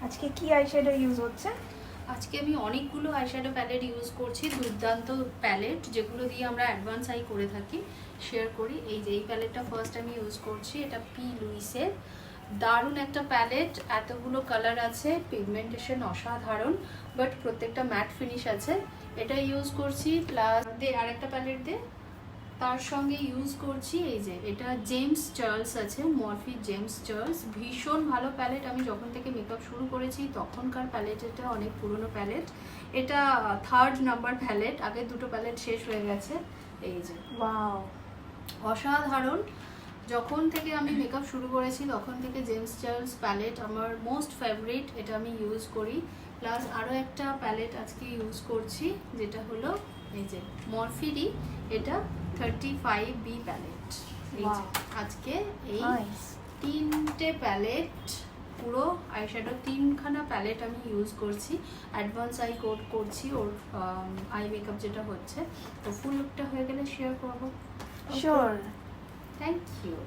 আজকে কি eyeshadow use হচ্ছে? আজকে আমি অনেকগুলো আইশ্যাডো প্যালেট ইউজ করছি, দুর্দান্ত প্যালেট যেগুলো দিয়ে আমরা অ্যাডভান্স আই করে থাকি, শেয়ার করি। এই যে এই প্যালেটটা ফার্স্ট আমি ইউজ করছি, এটা পি লুইসের দারুণ একটা প্যালেট। এতগুলো কালার আছে, পিগমেন্টেশন অসাধারণ, বাট প্রত্যেকটা ম্যাট ফিনিশ আছে। এটা ইউজ করছি, প্লাস দে আর একটা প্যালেট দে, তার সঙ্গে ইউজ করছি এই যে এটা জেমস চার্লস আছে, মরফি জেমস চার্লস, ভীষণ ভালো প্যালেট। আমি যখন থেকে মেকআপ শুরু করেছি তখনকার প্যালেট, এটা অনেক পুরনো প্যালেট। এটা 3rd নাম্বার প্যালেট, আগে দুটো প্যালেট শেষ হয়ে গেছে। এই যে ওয়াও, অসাধারণ। যখন থেকে আমি মেকআপ শুরু করেছি তখন থেকে জেমস চার্লস প্যালেট আমার মোস্ট ফেভারিট, এটা আমি ইউজ করি। প্লাস আরও একটা প্যালেট আজকে ইউজ করছি, যেটা হলো এই যে মরফিরই, এটা 35B প্যালেট। আজকে এই তিনটে প্যালেট, পুরো আইশ্যাডো তিনখানা প্যালেট আমি ইউজ করছি, অ্যাডভান্স আই কোড করছি ওর আই মেকআপ যেটা হচ্ছে। তো ফুল লুকটা হয়ে গেলে শেয়ার করবো। শিওর। Thank you.